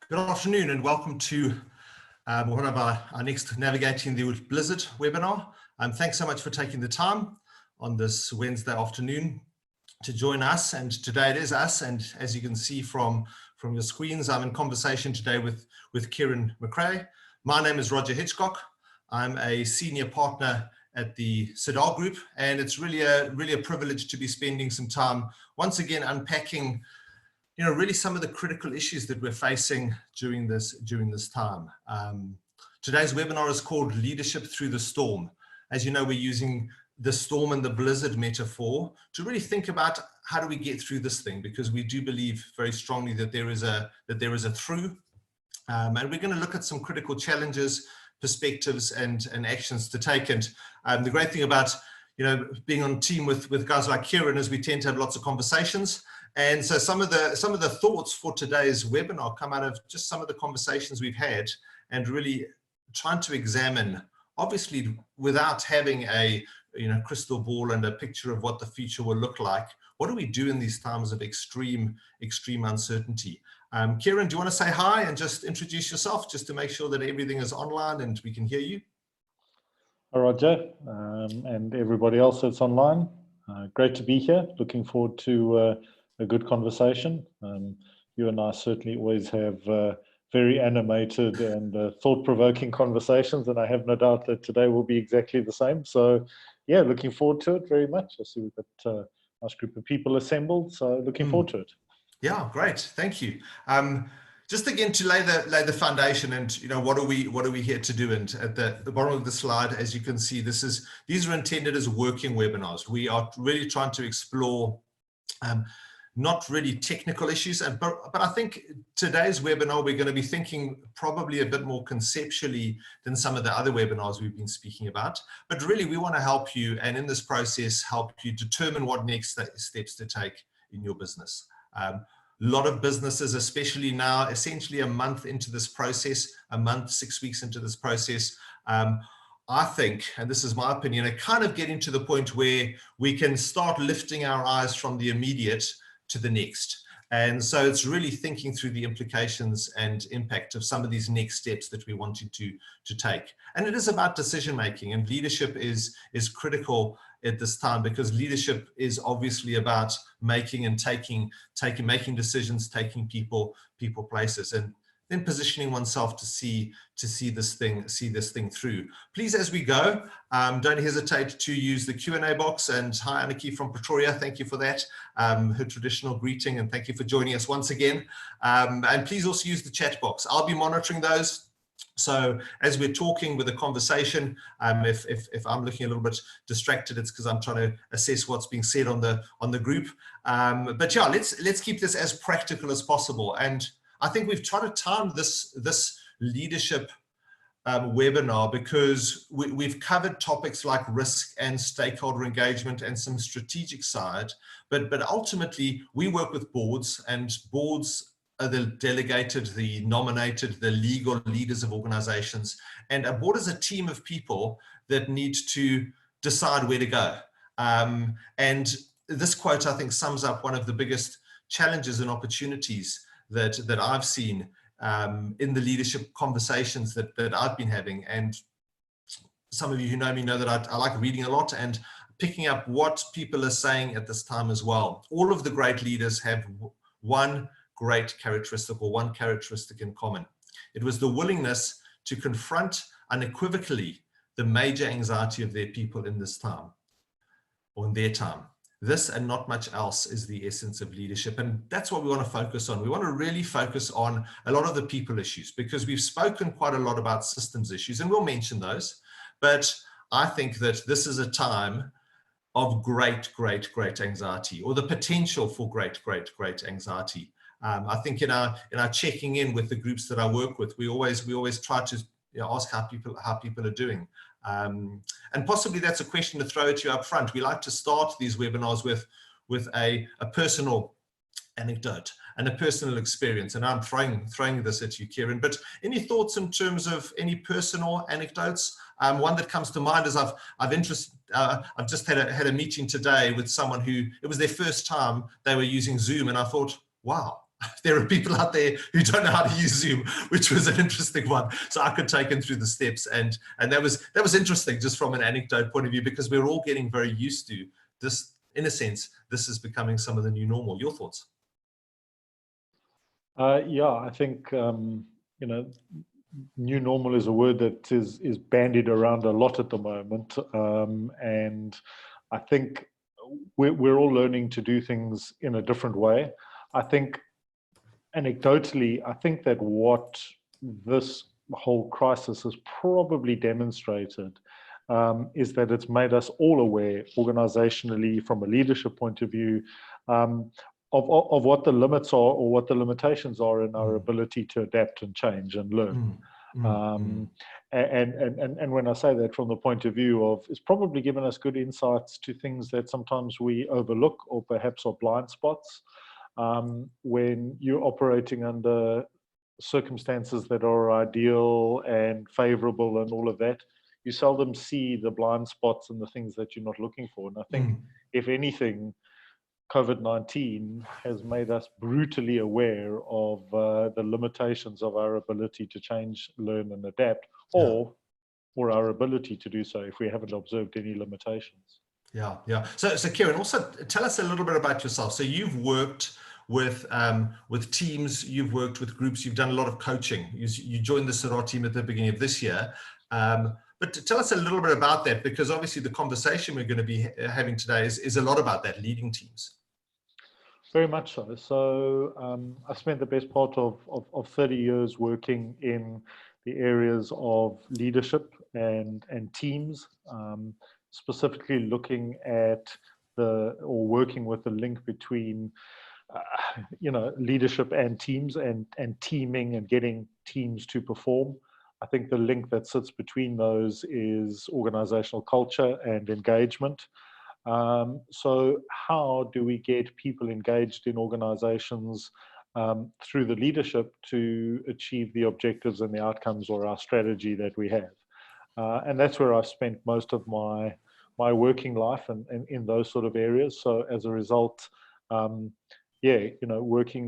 Good afternoon and welcome to one of our next Navigating the Blizzard webinar. Thanks so much for taking the time on this Wednesday afternoon to join us. And today it is us. And as you can see from your screens, I'm in conversation today with Kieran McRae. My name is Roger Hitchcock. I'm a senior partner at the Sedar Group, and it's really a privilege to be spending some time once again unpacking really some of the critical issues that we're facing during this time. Today's webinar is called Leadership Through the Storm. As you know, we're using the storm and the blizzard metaphor to really think about how do we get through this thing, because we do believe very strongly that there is a through, and we're going to look at some critical challenges, perspectives, and actions to take. And the great thing about being on team with guys like Kieran is we tend to have lots of conversations. And so some of the thoughts for today's webinar come out of just some of the conversations we've had, and really trying to examine, obviously without having a crystal ball and a picture of what the future will look like, what do we do in these times of extreme uncertainty? Kieran, do you want to say hi and just introduce yourself, just to make sure that everything is online and we can hear you? Hi, Roger, and everybody else that's online. Great to be here. Looking forward to a good conversation. You and I certainly always have very animated and thought-provoking conversations, and I have no doubt that today will be exactly the same. So yeah, looking forward to it very much. I see we've got a nice group of people assembled, so looking forward to it. Yeah, great, thank you. Just again to lay the foundation, and what are we here to do? And at the bottom of the slide, as you can see, these are intended as working webinars. We are really trying to explore not really technical issues, but I think today's webinar we're going to be thinking probably a bit more conceptually than some of the other webinars we've been speaking about. But really we want to help you, and in this process help you determine what next steps to take in your business. A lot of businesses, especially now, essentially a month into this process, 6 weeks into this process, I think, and this is my opinion, are kind of getting to the point where we can start lifting our eyes from the immediate to the next. And so it's really thinking through the implications and impact of some of these next steps that we wanted to take. And it is about decision making, and leadership is critical at this time, because leadership is obviously about making and making decisions, taking people places, and then positioning oneself to see this thing through. Please, as we go, don't hesitate to use the Q&A box. And hi, Anniki from Pretoria, thank you for that, her traditional greeting, and thank you for joining us once again. And please also use the chat box. I'll be monitoring those. So as we're talking with a conversation, if I'm looking a little bit distracted, it's because I'm trying to assess what's being said on the group. But yeah, let's keep this as practical as possible. And I think we've tried to time this leadership webinar because we've covered topics like risk and stakeholder engagement and some strategic side, but ultimately we work with boards, and boards are the delegated, the nominated, the legal leaders of organizations, and a board is a team of people that need to decide where to go. And this quote, I think, sums up one of the biggest challenges and opportunities that I've seen in the leadership conversations that I've been having. And some of you who know me know that I like reading a lot and picking up what people are saying at this time as well. All of the great leaders have one great characteristic, or one characteristic in common. It was the willingness to confront unequivocally the major anxiety of their people in this time, or in their time. This and not much else is the essence of leadership. And that's what we want to focus on. We want to really focus on a lot of the people issues, because we've spoken quite a lot about systems issues, and we'll mention those. But I think that this is a time of great anxiety, or the potential for great anxiety. I think in our checking in with the groups that I work with, we always try to ask how people are doing. And possibly that's a question to throw at you up front. We like to start these webinars with a personal anecdote and a personal experience. And I'm throwing this at you, Kieran, but any thoughts in terms of any personal anecdotes? One that comes to mind is I've just had a meeting today with someone who, it was their first time they were using Zoom, and I thought, wow, there are people out there who don't know how to use Zoom, which was an interesting one. So I could take them through the steps, and that was interesting, just from an anecdote point of view, because we're all getting very used to this. In a sense, this is becoming some of the new normal. Your thoughts? Yeah, I think new normal is a word that is bandied around a lot at the moment, and I think we're all learning to do things in a different way. I think, anecdotally, I think that what this whole crisis has probably demonstrated is that it's made us all aware, organizationally, from a leadership point of view, of what the limits are, or what the limitations are in our ability to adapt and change and learn. And when I say that from the point of view of, it's probably given us good insights to things that sometimes we overlook, or perhaps are blind spots. When you're operating under circumstances that are ideal and favorable and all of that, you seldom see the blind spots and the things that you're not looking for. And I think, if anything, COVID-19 has made us brutally aware of the limitations of our ability to change, learn, and adapt, or our ability to do so if we haven't observed any limitations. Yeah. So Kieran, also tell us a little bit about yourself. So you've worked with teams, you've worked with groups, you've done a lot of coaching. You joined the Sirah team at the beginning of this year. But tell us a little bit about that, because obviously the conversation we're going to be having today is a lot about that, leading teams. Very much so. So I spent the best part of 30 years working in the areas of leadership and teams, specifically looking at working with the link between leadership and teams, and teaming and getting teams to perform. I think the link that sits between those is organizational culture and engagement. So how do we get people engaged in organizations through the leadership to achieve the objectives and the outcomes, or our strategy that we have? And that's where I've spent most of my working life, and in those sort of areas. So as a result, working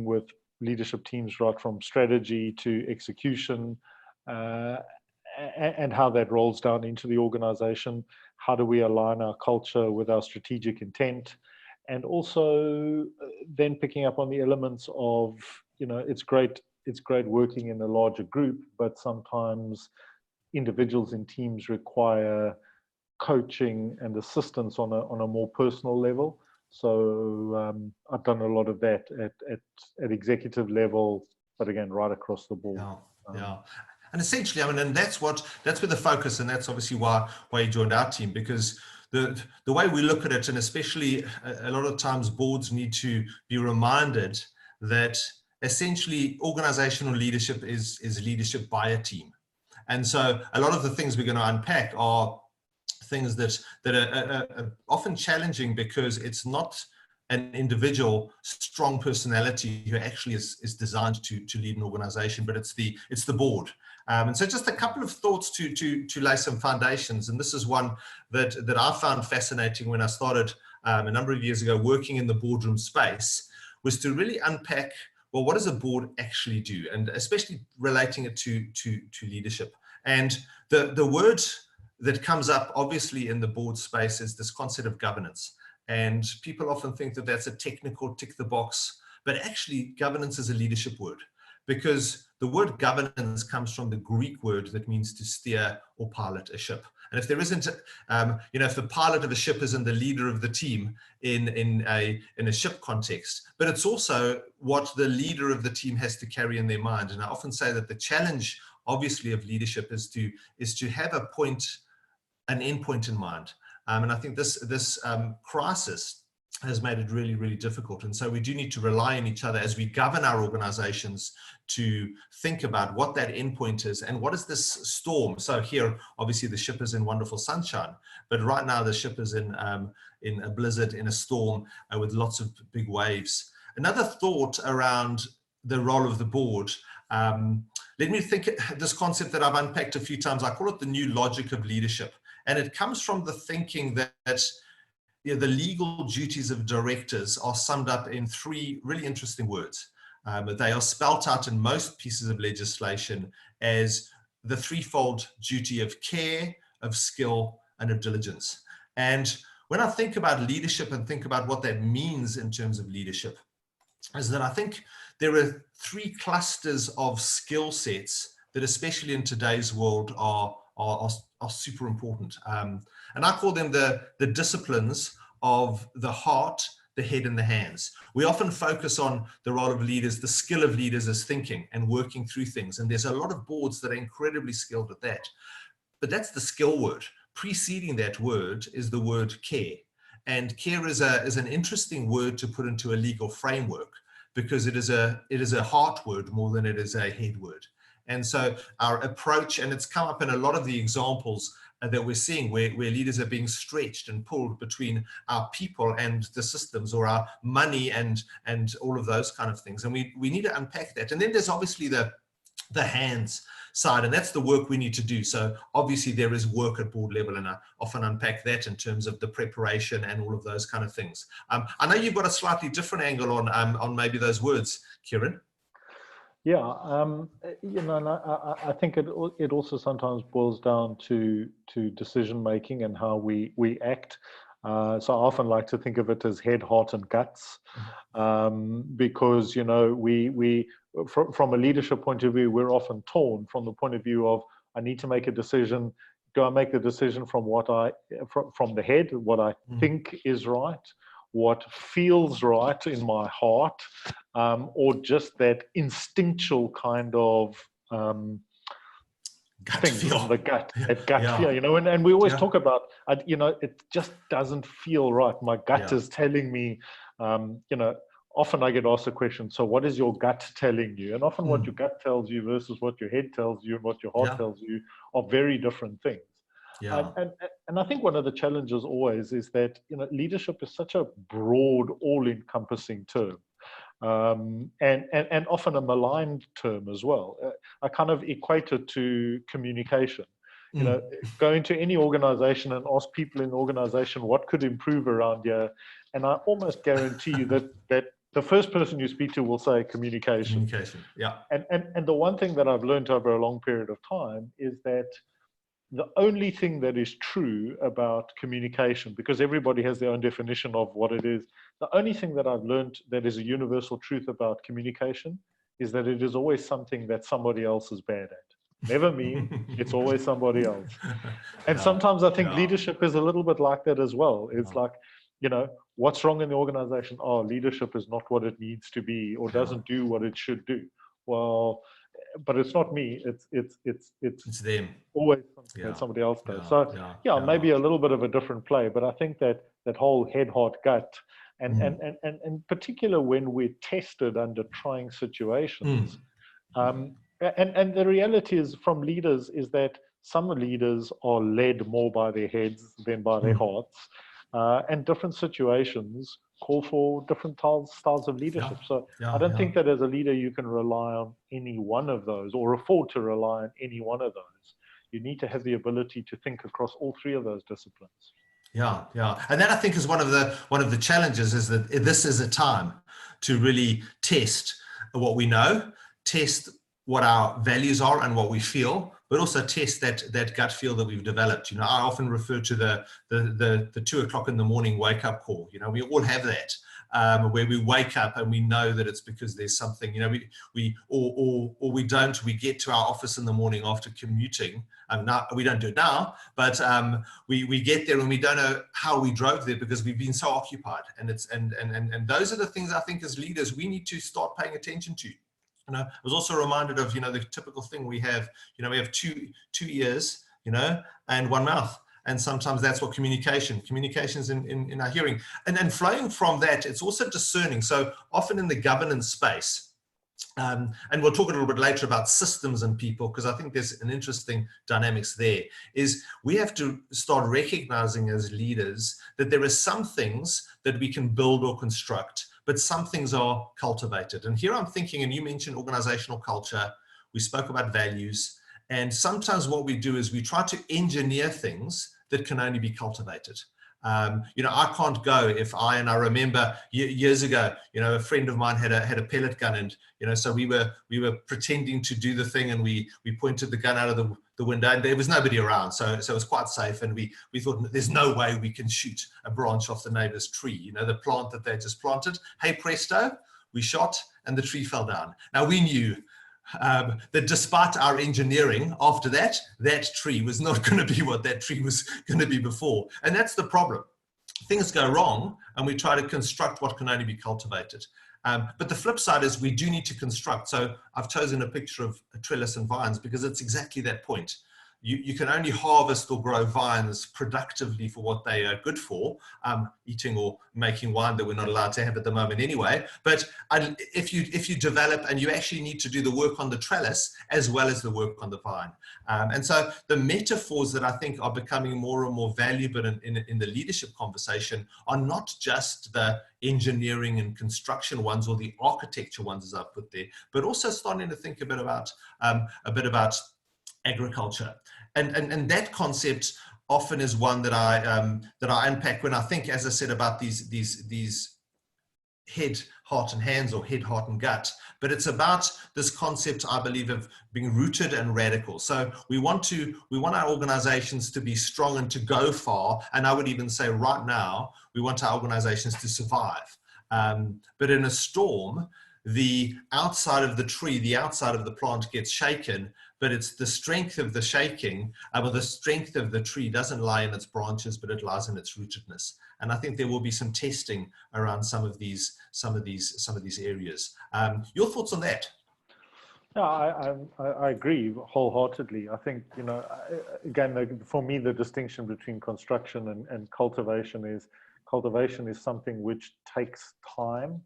with leadership teams right from strategy to execution, and how that rolls down into the organization. How do we align our culture with our strategic intent? And also then picking up on the elements of, it's great working in a larger group, but sometimes individuals in teams require coaching and assistance on a more personal level. So I've done a lot of that at executive level, but again, right across the board. Yeah. And essentially, and that's where the focus, and that's obviously why you joined our team, because the way we look at it, and especially a lot of times boards need to be reminded that essentially organizational leadership is leadership by a team. And so a lot of the things we're going to unpack are things that are often challenging, because it's not an individual strong personality who actually is designed to lead an organization, but it's the board. And so just a couple of thoughts to lay some foundations. And this is one that I found fascinating when I started a number of years ago working in the boardroom space, was to really unpack, well, what does a board actually do? And especially relating it to leadership. And the word that comes up obviously in the board space is this concept of governance. And people often think that that's a technical tick the box, but actually governance is a leadership word, because the word governance comes from the Greek word that means to steer or pilot a ship. And if there isn't, if the pilot of a ship isn't the leader of the team in a ship context, but it's also what the leader of the team has to carry in their mind. And I often say that the challenge, obviously, of leadership is to have an end point in mind. And I think this crisis has made it really, really difficult. And so we do need to rely on each other as we govern our organizations to think about what that endpoint is and what is this storm. So here, obviously, the ship is in wonderful sunshine, but right now the ship is in a blizzard, in a storm, with lots of big waves. Another thought around the role of the board. Let me think this concept that I've unpacked a few times. I call it the new logic of leadership. And it comes from the thinking that the legal duties of directors are summed up in three really interesting words. They are spelt out in most pieces of legislation as the threefold duty of care, of skill, and of diligence. And when I think about leadership and think about what that means in terms of leadership, is that I think there are three clusters of skill sets that, especially in today's world, are super important. And I call them the disciplines of the heart, the head, and the hands. We often focus on the role of leaders, the skill of leaders as thinking and working through things. And there's a lot of boards that are incredibly skilled at that. But that's the skill word. Preceding that word is the word care. And care is an interesting word to put into a legal framework, because it is a heart word more than it is a head word. And so our approach, and it's come up in a lot of the examples that we're seeing where leaders are being stretched and pulled between our people and the systems, or our money and all of those kind of things. And we need to unpack that. And then there's obviously the hands side, and that's the work we need to do. So obviously there is work at board level, and I often unpack that in terms of the preparation and all of those kind of things. I know you've got a slightly different angle on maybe those words, Kieran. Yeah, you know, and I think it also sometimes boils down to decision making and how we act. So I often like to think of it as head, heart, and guts, because, you know, we from a leadership point of view, we're often torn from the point of view of, I need to make a decision. Do I make the decision from from the head, what I think is right, what feels right in my heart, or just that instinctual kind of thing from the gut, that gut feel, you know, and we always talk about, you know, it just doesn't feel right. My gut is telling me, you know, often I get asked the question, so what is your gut telling you? And often what your gut tells you versus what your head tells you and what your heart tells you are very different things. And I think one of the challenges always is that, you know, leadership is such a broad, all-encompassing term, and often a maligned term as well. I kind of equate it to communication. You know, go into any organization and ask people in the organization what could improve around here, and I almost guarantee you that the first person you speak to will say communication. Communication, And the one thing that I've learned over a long period of time is that the only thing that is true about communication, because everybody has their own definition of what it is, the only thing that I've learned that is a universal truth about communication is that it is always something that somebody else is bad at. Never me, it's always somebody else. And sometimes I think leadership is a little bit like that as well. It's like, you know, what's wrong in the organization? Oh, leadership is not what it needs to be, or doesn't do what it should do. Well, but it's not me, it's them. Always something that somebody else does. So maybe a little bit of a different play, but I think that whole head, heart, gut, and particular when we're tested under trying situations, and the reality is from leaders is that some leaders are led more by their heads than by their hearts, and different situations call for different styles of leadership. I don't think that as a leader you can rely on any one of those or afford to rely on any one of those. You need to have the ability to think across all three of those disciplines. And that, I think, is one of the challenges, is that this is a time to really test what we know, test what our values are and what we feel, but also test that gut feel that we've developed. You know, I often refer to the 2 o'clock in the morning wake up call. You know, we all have that, where we wake up and we know that it's because there's something, you know, we get to our office in the morning after commuting. Now, we don't do it now, but we get there and we don't know how we drove there because we've been so occupied. And those are the things I think as leaders we need to start paying attention to. You know, I was also reminded of, you know, the typical thing we have, you know, we have two ears, you know, and one mouth. And sometimes that's what communication's in our hearing. And then flowing from that, it's also discerning. So often in the governance space, and we'll talk a little bit later about systems and people, because I think there's an interesting dynamics there, is we have to start recognizing as leaders that there are some things that we can build or construct, but some things are cultivated. And here I'm thinking, and you mentioned organizational culture, we spoke about values, and sometimes what we do is we try to engineer things that can only be cultivated. I can't go if and I remember years ago, a friend of mine had a pellet gun, and so we were pretending to do the thing, and we pointed the gun out of the window, and there was nobody around, so it was quite safe, and we thought there's no way we can shoot a branch off the neighbor's tree, the plant that they just planted. Hey presto, we shot, and the tree fell down. Now we knew that despite our engineering after that tree was not going to be what that tree was going to be before. And that's the problem. Things go wrong and we try to construct what can only be cultivated. But the flip side is we do need to construct. So I've chosen a picture of a trellis and vines because it's exactly that point. You can only harvest or grow vines productively for what they are good for, eating or making wine that we're not allowed to have at the moment anyway. But if you develop, and you actually need to do the work on the trellis as well as the work on the vine. And so the metaphors that I think are becoming more and more valuable in the leadership conversation are not just the engineering and construction ones or the architecture ones, as I put there, but also starting to think a bit about agriculture, and that concept often is one that I unpack when I think, as I said, about these head, heart, and hands, or head, heart, and gut. But it's about this concept, I believe, of being rooted and radical. So we want our organizations to be strong and to go far. And I would even say right now, we want our organizations to survive. But in a storm, the outside of the tree, the outside of the plant gets shaken, but it's the strength of the shaking, the strength of the tree doesn't lie in its branches, but it lies in its rootedness. And I think there will be some testing around some of these areas. Your thoughts on that? Yeah, I agree wholeheartedly. I think, again, for me, the distinction between construction and cultivation is something which takes time.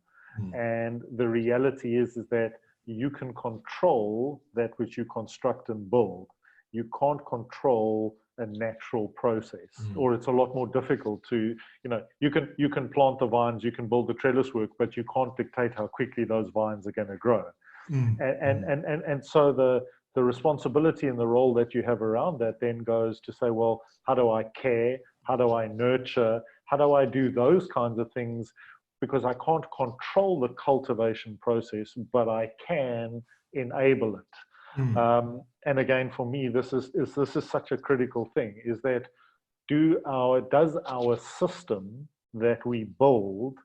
And the reality is that you can control that which you construct and build. You can't control a natural process, or it's a lot more difficult to, you can plant the vines, you can build the trellis work, but you can't dictate how quickly those vines are going to grow. And so the responsibility and the role that you have around that then goes to say, well, how do I care? How do I nurture? How do I do those kinds of things? Because I can't control the cultivation process, but I can enable it. And again, for me, this is such a critical thing, is that does our system that we build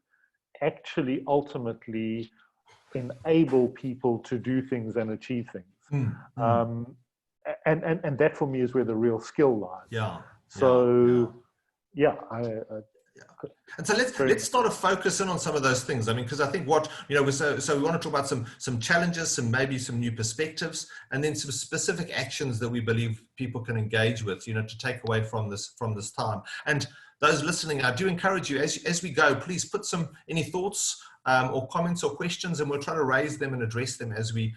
actually ultimately enable people to do things and achieve things? And that for me is where the real skill lies. Yeah. So and so let's start to focus in on some of those things. I mean, because I think what, so we want to talk about some challenges, maybe some new perspectives, and then some specific actions that we believe people can engage with, to take away from this time. And those listening, I do encourage you, as we go, please put any thoughts or comments or questions, and we'll try to raise them and address them as we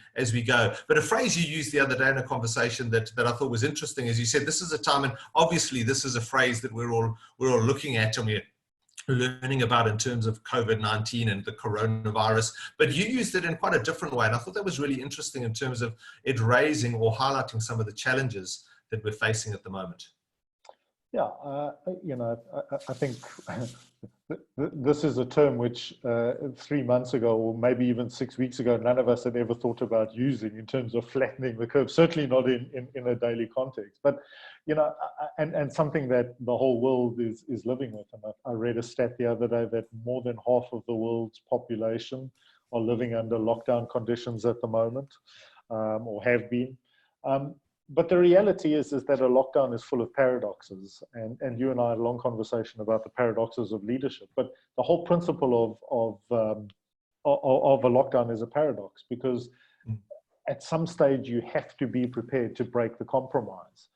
go. But a phrase you used the other day in a conversation that I thought was interesting is you said this is a time, and obviously this is a phrase that we're all looking at and we're learning about in terms of COVID-19 and the coronavirus, but you used it in quite a different way, and I thought that was really interesting in terms of it raising or highlighting some of the challenges that we're facing at the moment. Yeah, I think this is a term which 3 months ago, or maybe even 6 weeks ago, none of us had ever thought about using in terms of flattening the curve, certainly not in a daily context. But, and something that the whole world is living with. And I read a stat the other day that more than half of the world's population are living under lockdown conditions at the moment, or have been. But the reality is that a lockdown is full of paradoxes, and you and I had a long conversation about the paradoxes of leadership. But the whole principle of a lockdown is a paradox, because at some stage you have to be prepared to break the compromise.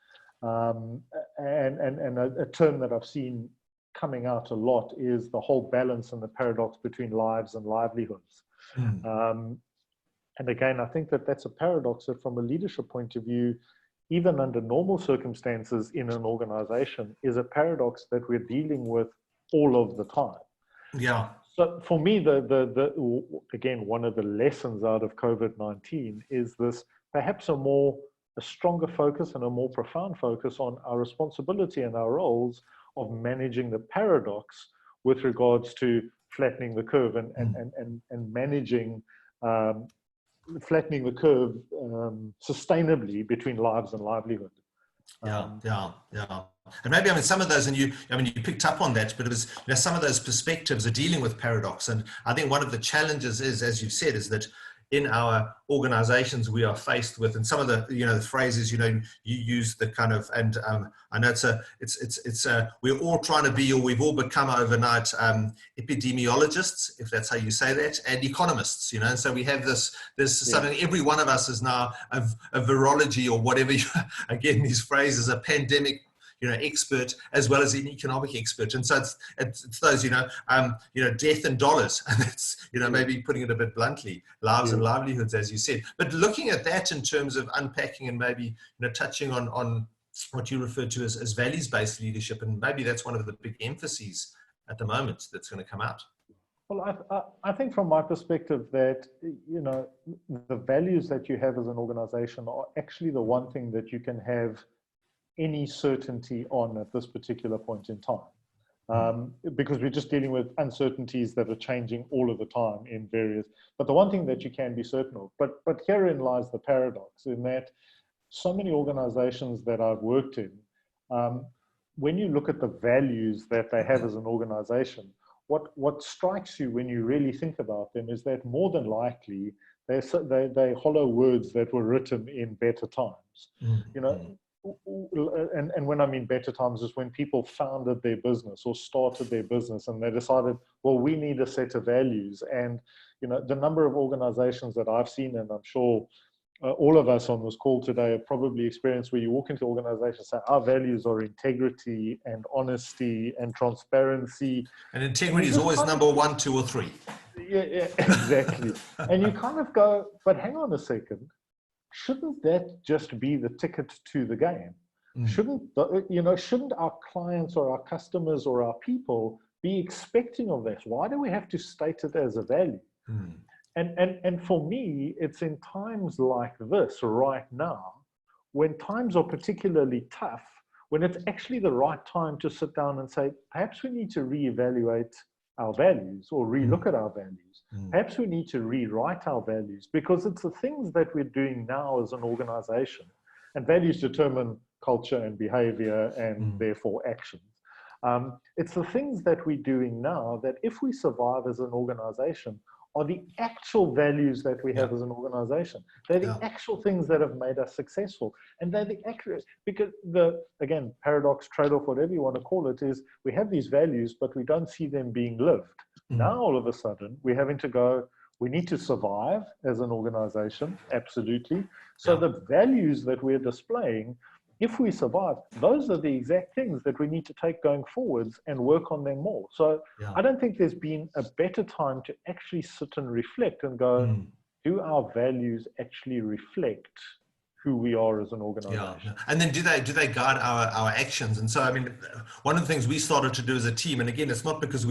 And a term that I've seen coming out a lot is the whole balance and the paradox between lives and livelihoods. And again, I think that's a paradox that from a leadership point of view, even under normal circumstances in an organization, is a paradox that we're dealing with all of the time. Yeah. So for me, again, one of the lessons out of COVID-19 is this perhaps a stronger focus and a more profound focus on our responsibility and our roles of managing the paradox with regards to flattening the curve and managing flattening the curve sustainably between lives and livelihood. Yeah. And maybe, I mean, some of those, and you picked up on that, but it was, some of those perspectives are dealing with paradox. And I think one of the challenges is, as you've said, is that in our organizations we are faced with, and some of the, the phrases, you use the kind of, and I know we're all trying to be, or we've all become overnight epidemiologists, if that's how you say that, and economists, and so we have this suddenly every one of us is now a virology or whatever, again, these phrases, a pandemic expert as well as an economic expert, and so it's those death and dollars, and it's maybe putting it a bit bluntly, lives and livelihoods, as you said. But looking at that in terms of unpacking and maybe touching on what you refer to as values-based leadership, and maybe that's one of the big emphases at the moment that's going to come out. Well, I think from my perspective that the values that you have as an organization are actually the one thing that you can have any certainty on at this particular point in time, because we're just dealing with uncertainties that are changing all of the time in various, but the one thing that you can be certain of, but herein lies the paradox, in that so many organizations that I've worked in, when you look at the values that they have as an organization, what strikes you when you really think about them is that more than likely they're hollow words that were written in better times. And when I mean better times is when people founded their business or started their business and they decided, well, we need a set of values. And the number of organizations that I've seen, and I'm sure all of us on this call today have probably experienced, where you walk into organizations and say, our values are integrity and honesty and transparency. And integrity is always number 1, 2, or 3. Yeah, exactly. And you kind of go, but hang on a second. Shouldn't that just be the ticket to the game? Shouldn't our clients or our customers or our people be expecting of this? Why do we have to state it as a value? And for me, it's in times like this right now, when times are particularly tough, when it's actually the right time to sit down and say, perhaps we need to reevaluate our values or relook at our values. Perhaps we need to rewrite our values, because it's the things that we're doing now as an organization, and values determine culture and behavior and therefore actions. It's the things that we're doing now that, if we survive as an organization, are the actual values that we have as an organization. They're the actual things that have made us successful. And they're the accurate, because again, paradox, trade-off, whatever you want to call it, is we have these values, but we don't see them being lived. Now, all of a sudden, we're having to go, we need to survive as an organization, absolutely. So the values that we're displaying, if we survive, those are the exact things that we need to take going forwards and work on them more. So I don't think there's been a better time to actually sit and reflect and go, do our values actually reflect who we are as an organization? And then do they guide our actions? And so, I mean, one of the things we started to do as a team, and again, it's not because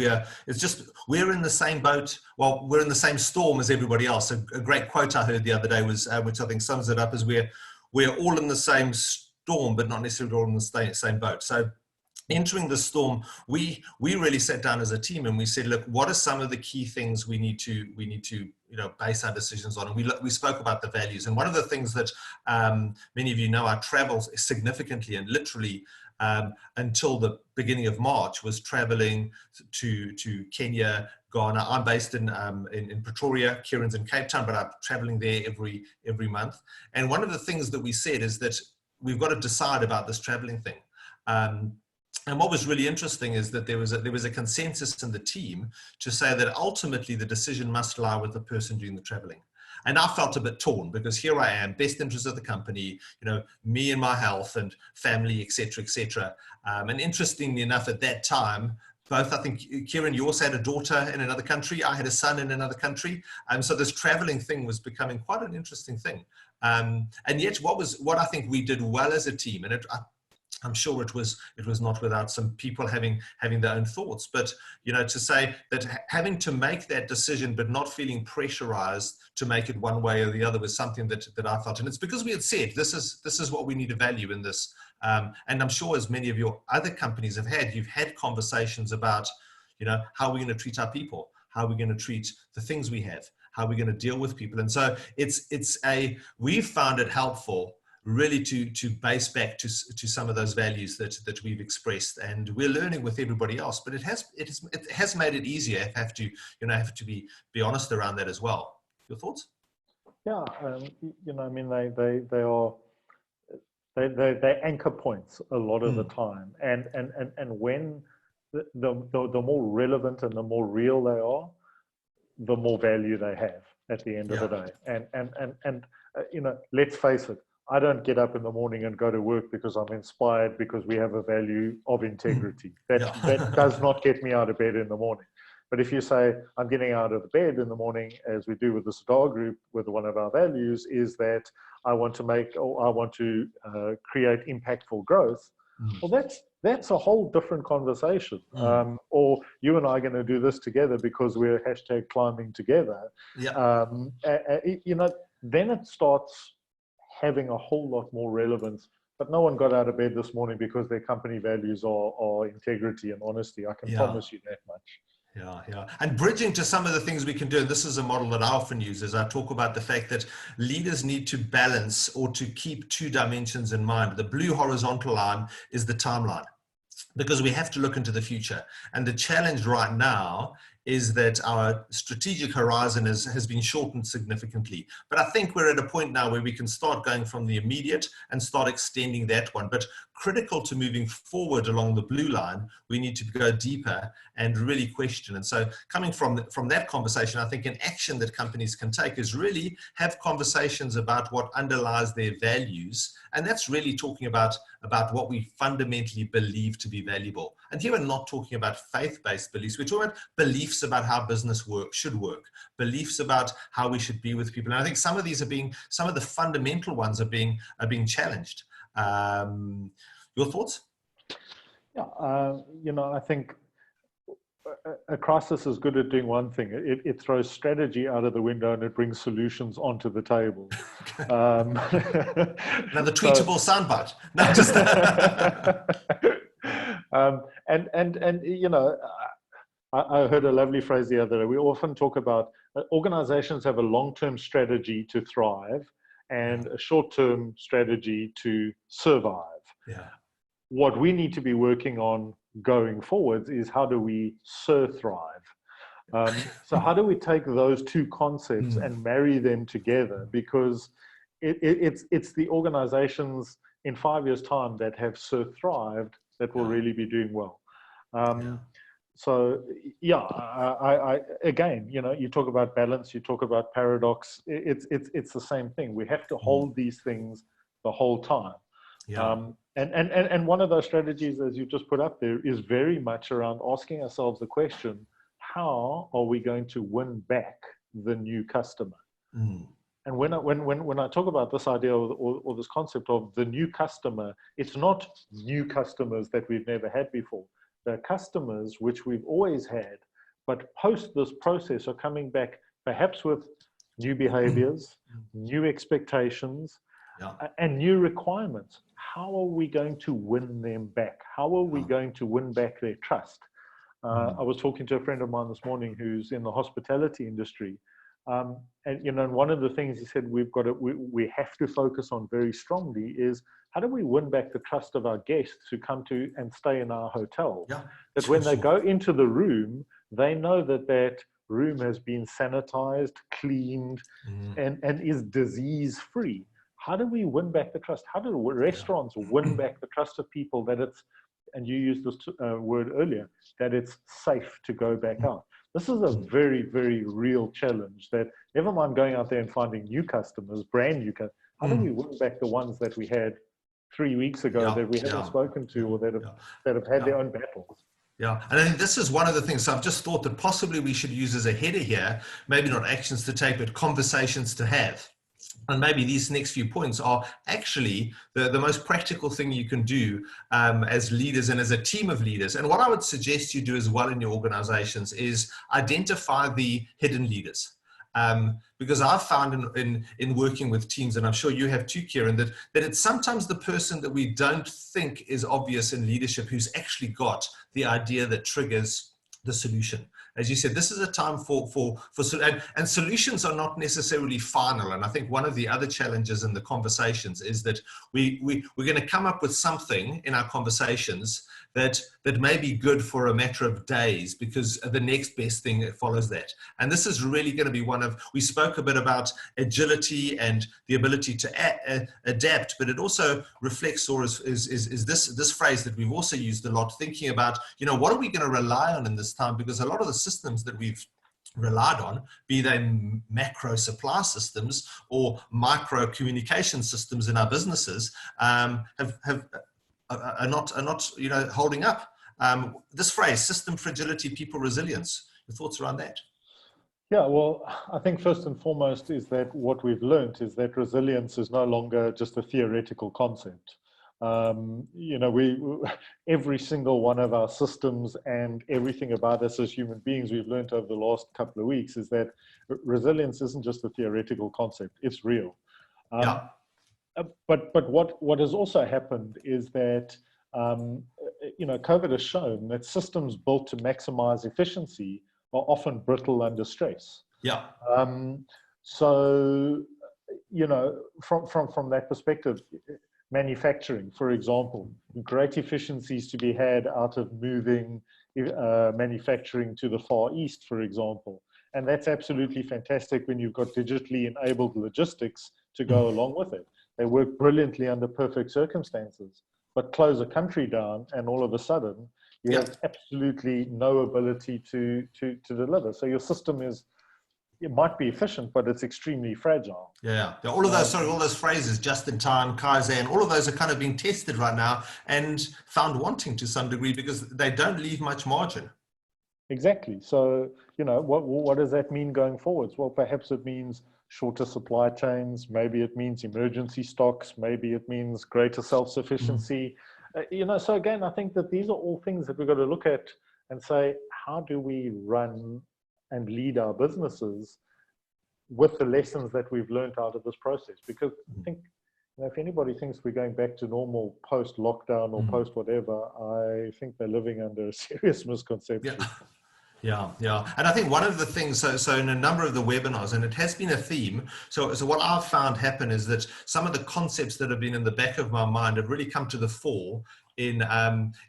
it's just we're in the same boat. Well, we're in the same storm as everybody else. A great quote I heard the other day was, which I think sums it up, is we're all in the same storm, but not necessarily all in the same boat. So entering the storm, we really sat down as a team and we said, look, what are some of the key things we need to base our decisions on? And we spoke about the values. And one of the things that many of you know, I traveled significantly and literally until the beginning of March was traveling to Kenya, Ghana. I'm based in Pretoria, Kieran's in Cape Town, but I'm traveling there every month. And one of the things that we said is that we've got to decide about this traveling thing. And what was really interesting is that there was a consensus in the team to say that ultimately the decision must lie with the person doing the traveling. And I felt a bit torn, because here I am, best interest of the company, me and my health and family, et cetera, et cetera. And interestingly enough, at that time, both, I think, Kieran, you also had a daughter in another country. I had a son in another country. So this traveling thing was becoming quite an interesting thing. And yet what I think we did well as a team, and I'm sure it was not without some people having their own thoughts. But, you know, to say that having to make that decision, but not feeling pressurized to make it one way or the other, was something that I felt. And it's because we had said, this is what we need to value in this. And I'm sure, as many of your other companies have had, you've had conversations about, you know, how are we going to treat our people? How are we going to treat the things we have? How are we going to deal with people? And so we've found it helpful really to base back to some of those values that we've expressed, and we're learning with everybody else. But it has made it easier. I have to be honest around that as well. Your thoughts? Yeah, you know, I mean, they anchor points a lot of the time, and when the more relevant and the more real they are, the more value they have at the end of the day. And you know, let's face it, I don't get up in the morning and go to work because I'm inspired because we have a value of integrity. That does not get me out of bed in the morning. But if you say, I'm getting out of bed in the morning, as we do with the cigar group, with one of our values, is that I want to create impactful growth. Well, that's a whole different conversation. Or you and I are going to do this together because we're #climbing together. You know, then it starts having a whole lot more relevance. But no one got out of bed this morning because their company values are integrity and honesty. I can promise you that much. Yeah. And bridging to some of the things we can do, and this is a model that I often use, is I talk about the fact that leaders need to balance or to keep two dimensions in mind. The blue horizontal line is the timeline, because we have to look into the future. And the challenge right now is that our strategic horizon has been shortened significantly. But I think we're at a point now where we can start going from the immediate and start extending that one. But critical to moving forward along the blue line, we need to go deeper and really question. And so coming from that conversation, I think an action that companies can take is really have conversations about what underlies their values. And that's really talking about what we fundamentally believe to be valuable. And here we're not talking about faith-based beliefs. We're talking about beliefs about how business should work, beliefs about how we should be with people. And I think some of these some of the fundamental ones are being challenged. Your thoughts? Yeah, you know, I think a crisis is good at doing one thing. It throws strategy out of the window and it brings solutions onto the table. Another tweetable soundbite. No, just and you know, I heard a lovely phrase the other day. We often talk about organizations have a long-term strategy to thrive and a short-term strategy to survive. Yeah. What we need to be working on going forwards is how do we thrive? So how do we take those two concepts and marry them together? Because it's the organizations in 5 years' time that have thrived that will really be doing well. So yeah, I again, you know, you talk about balance, you talk about paradox. It's the same thing. We have to hold these things the whole time. And one of those strategies, as you just put up there, is very much around asking ourselves the question: how are we going to win back the new customer? And when I talk about this idea or this concept of the new customer, it's not new customers that we've never had before. They're customers which we've always had, but post this process are coming back perhaps with new behaviors, new expectations, and new requirements. How are we going to win them back? How are we going to win back their trust? I was talking to a friend of mine this morning who's in the hospitality industry. And you know, one of the things he said we have to focus on very strongly is how do we win back the trust of our guests who come to and stay in our hotel? That when they go into the room, they know that room has been sanitized, cleaned, and is disease-free. How do we win back the trust? How do restaurants win back the trust of people that it's, and you used this word earlier, that it's safe to go back out? This is a very, very real challenge that never mind going out there and finding new customers, brand new customers, how do we win back the ones that we had 3 weeks ago that we haven't spoken to or that have had their own battles? Yeah, and I think this is one of the things. So I've just thought that possibly we should use as a header here, maybe not actions to take, but conversations to have. And maybe these next few points are actually the most practical thing you can do as leaders and as a team of leaders. And what I would suggest you do as well in your organizations is identify the hidden leaders. Because I've found in working with teams, and I'm sure you have too, Kieran, that it's sometimes the person that we don't think is obvious in leadership who's actually got the idea that triggers the solution. As you said, this is a time and solutions are not necessarily final. And I think one of the other challenges in the conversations is that we're going to come up with something in our conversations that may be good for a matter of days, because the next best thing that follows that. And this is really going to be we spoke a bit about agility and the ability to adapt, but it also reflects, or is this phrase that we've also used a lot, thinking about, what are we going to rely on in this time? Because a lot of the systems that we've relied on, be they macro supply systems or micro communication systems in our businesses, are not holding up. This phrase, system fragility, people resilience. Your thoughts around that? Yeah, well, I think first and foremost is that what we've learned is that resilience is no longer just a theoretical concept. Every single one of our systems and everything about us as human beings, we've learned over the last couple of weeks is that resilience isn't just a theoretical concept, it's real. Yeah. But what has also happened is that, COVID has shown that systems built to maximize efficiency are often brittle under stress. Yeah. So, from that perspective, manufacturing, for example, great efficiencies to be had out of moving manufacturing to the Far East, for example. And that's absolutely fantastic when you've got digitally enabled logistics to go along with it. They work brilliantly under perfect circumstances, but close a country down and all of a sudden you have absolutely no ability to deliver. So your system it might be efficient, but it's extremely fragile. Yeah. All of those phrases, just in time, Kaizen, all of those are kind of being tested right now and found wanting to some degree because they don't leave much margin. Exactly. So, what does that mean going forwards? Well, perhaps it means shorter supply chains. Maybe it means emergency stocks. Maybe it means greater self-sufficiency. So again, I think that these are all things that we've got to look at and say, how do we run and lead our businesses with the lessons that we've learned out of this process? Because I think, if anybody thinks we're going back to normal post-lockdown or post-whatever, I think they're living under a serious misconception. Yeah. And I think one of the things, so in a number of the webinars, and it has been a theme, so what I've found happen is that some of the concepts that have been in the back of my mind have really come to the fore in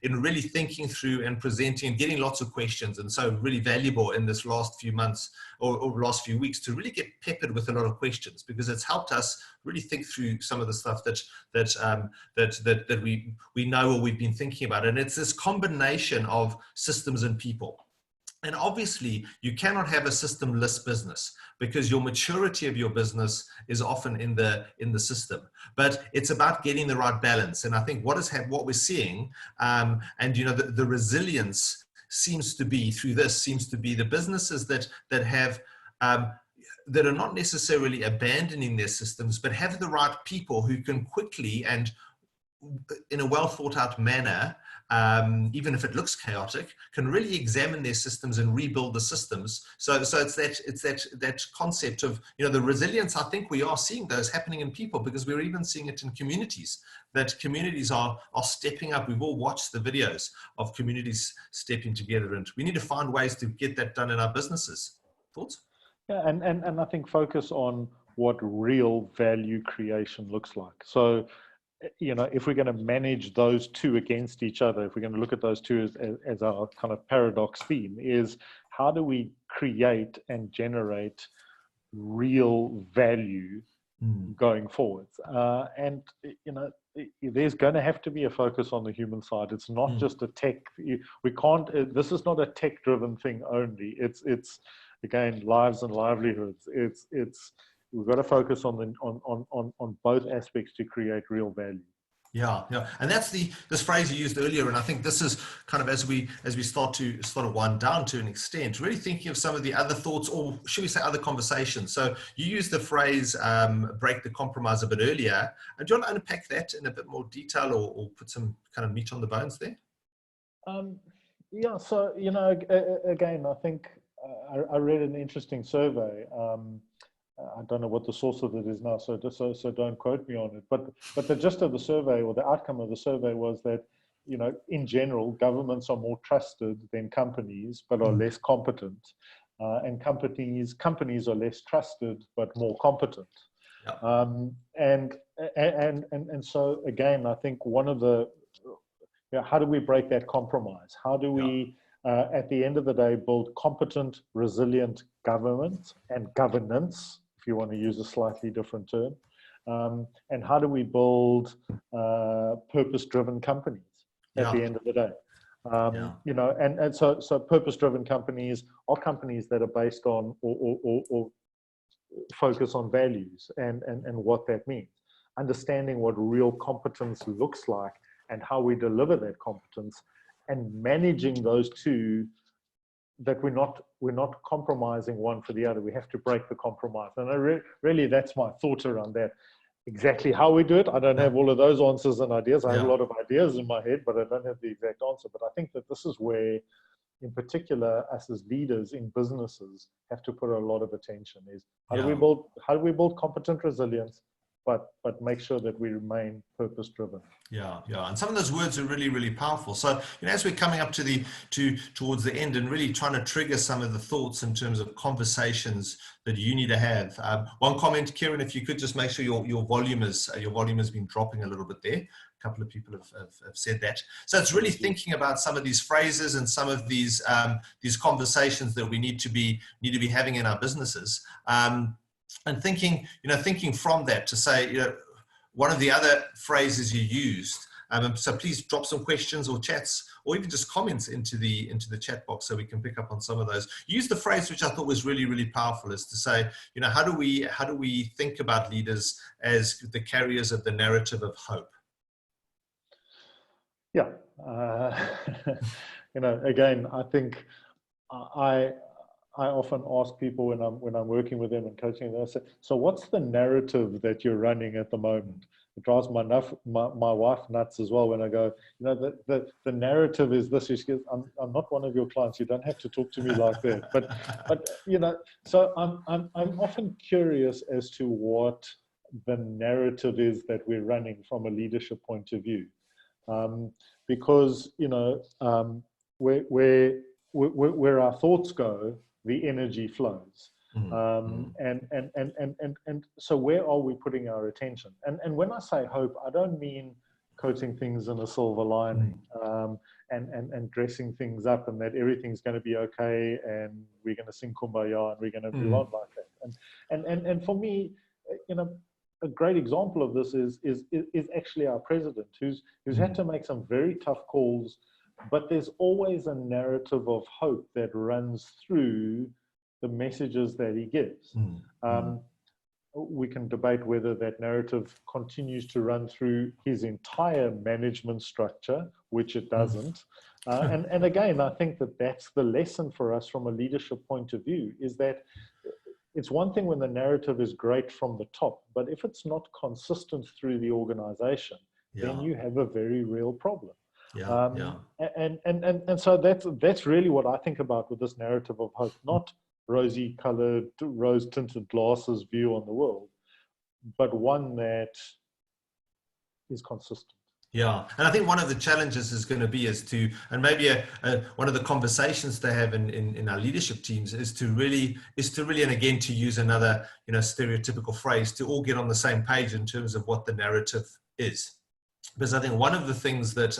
really thinking through and presenting and getting lots of questions. And so really valuable in this last few months or last few weeks to really get peppered with a lot of questions, because it's helped us really think through some of the stuff that we know or we've been thinking about. And it's this combination of systems and people. And obviously, you cannot have a system-less business because your maturity of your business is often in the system. But it's about getting the right balance. And I think what we're seeing, the resilience seems to be the businesses that have that are not necessarily abandoning their systems, but have the right people who can quickly and in a well thought out manner, even if it looks chaotic, can really examine their systems and rebuild the systems. So it's that concept of, the resilience. I think we are seeing those happening in people, because we're even seeing it in communities, that communities are stepping up. We've all watched the videos of communities stepping together, and we need to find ways to get that done in our businesses. Thoughts? Yeah, and I think focus on what real value creation looks like. So, if we're going to manage those two against each other, if we're going to look at those two as our kind of paradox theme, is how do we create and generate real value going forwards? And there's going to have to be a focus on the human side. It's not just a tech. We can't. This is not a tech-driven thing only. It's again, lives and livelihoods. We've got to focus on both aspects to create real value. Yeah, yeah, and that's this phrase you used earlier, and I think this is kind of as we start to wind down to an extent, really thinking of some of the other thoughts, or should we say other conversations. So you used the phrase break the compromise a bit earlier. Do you want to unpack that in a bit more detail, or put some kind of meat on the bones there? Yeah, so again, I think I read an interesting survey. I don't know what the source of it is now, so don't quote me on it. But the gist of the survey, or the outcome of the survey, was that in general, governments are more trusted than companies, but are less competent, and companies are less trusted but more competent. Yeah. And so again, I think one of the how do we break that compromise? How do we, at the end of the day, build competent, resilient government and governance, if you want to use a slightly different term? And how do we build purpose-driven companies at the end of the day? And so purpose-driven companies are companies that are based on or focus on values and what that means. Understanding what real competence looks like and how we deliver that competence, and managing those two, that we're not compromising one for the other. We have to break the compromise. And really, that's my thought around that. Exactly how we do it, I don't have all of those answers and ideas. I have a lot of ideas in my head, but I don't have the exact answer. But I think that this is where, in particular, us as leaders in businesses have to put a lot of attention. Is how do we build competent resilience, but make sure that we remain purpose driven. Yeah, and some of those words are really, really powerful. So as we're coming up towards the end and really trying to trigger some of the thoughts in terms of conversations that you need to have. One comment, Kieran, if you could just make sure your volume has been dropping a little bit there. A couple of people have said that. So it's really thinking about some of these phrases and some of these conversations that we need to be having in our businesses. And thinking from that to say, one of the other phrases you used. So please drop some questions or chats, or even just comments into the chat box so we can pick up on some of those. You used the phrase which I thought was really, really powerful, is to say, how do we think about leaders as the carriers of the narrative of hope? Yeah, again, I think I often ask people when I'm working with them and coaching them, I say, so what's the narrative that you're running at the moment? It drives my wife nuts as well when I go, the narrative is this. She goes, I'm not one of your clients. You don't have to talk to me like that. But so I'm often curious as to what the narrative is that we're running from a leadership point of view, because where our thoughts go, the energy flows. And so where are we putting our attention? And when I say hope, I don't mean coating things in a silver lining, and dressing things up and that everything's going to be okay and we're going to sing Kumbaya and we're going to move on like that. And for me, a great example of this is actually our president, who's had to make some very tough calls. But there's always a narrative of hope that runs through the messages that he gives. We can debate whether that narrative continues to run through his entire management structure, which it doesn't. And again, I think that that's the lesson for us from a leadership point of view, is that it's one thing when the narrative is great from the top, but if it's not consistent through the organization, then you have a very real problem. And so that's really what I think about with this narrative of hope, not rosy-colored, rose-tinted glasses view on the world, but one that is consistent. Yeah, and I think one of the challenges is going to be and maybe one of the conversations to have in our leadership teams is to really, and again, to use another stereotypical phrase, to all get on the same page in terms of what the narrative is. Because I think one of the things that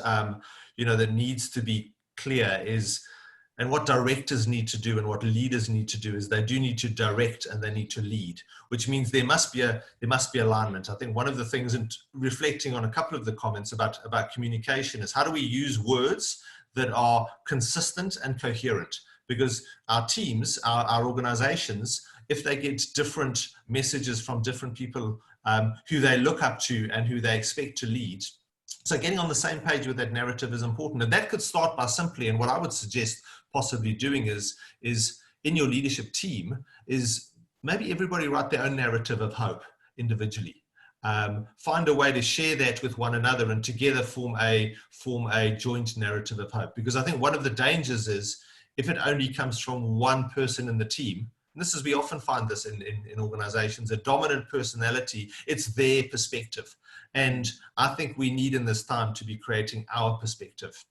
that needs to be clear is, and what directors need to do and what leaders need to do, is they do need to direct and they need to lead, which means there must be alignment. I think one of the things, and reflecting on a couple of the comments about communication, is how do we use words that are consistent and coherent? Because our teams, our organizations, if they get different messages from different people who they look up to and who they expect to lead, So getting on the same page with that narrative is important. And that could start by simply, and what I would suggest possibly doing is in your leadership team, is maybe everybody write their own narrative of hope individually. Find a way to share that with one another and together form a joint narrative of hope. Because I think one of the dangers is if it only comes from one person in the team, and this is, we often find this in organizations, a dominant personality, it's their perspective. And I think we need in this time to be creating our perspective.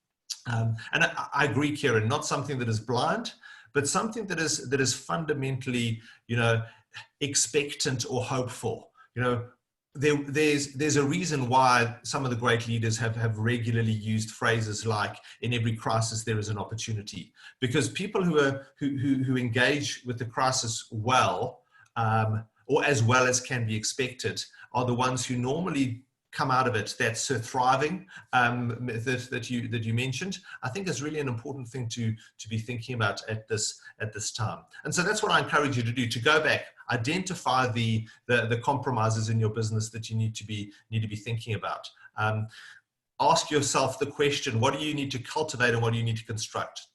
And I agree, Kieran, not something that is blind, but something that is fundamentally, expectant or hopeful. There's a reason why some of the great leaders have regularly used phrases like, in every crisis there is an opportunity, because people who engage with the crisis well, or as well as can be expected, are the ones who normally come out of it. That's thriving, that you mentioned, I think is really an important thing to be thinking about at this time. And so that's what I encourage you to do, to go back, identify the compromises in your business that you need to be thinking about. Ask yourself the question, what do you need to cultivate and what do you need to construct?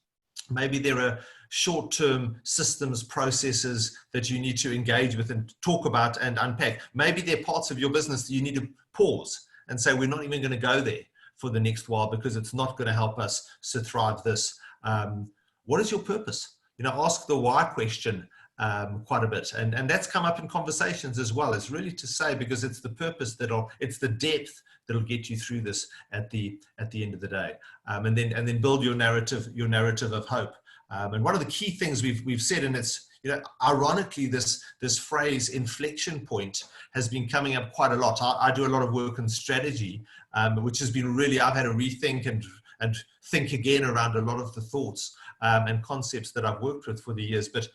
Maybe there are short-term systems, processes that you need to engage with and talk about and unpack. Maybe there are parts of your business that you need to pause and say, we're not even going to go there for the next while because it's not going to help us to thrive this. What is your purpose? Ask the why question quite a bit. And that's come up in conversations as well. It's really to say, because it's the purpose it's the depth that'll get you through this at the end of the day. And then build your narrative of hope. And one of the key things we've said, and it's, ironically, this phrase inflection point has been coming up quite a lot. I do a lot of work on strategy, which has been really, I've had to rethink and think again around a lot of the thoughts and concepts that I've worked with for the years. But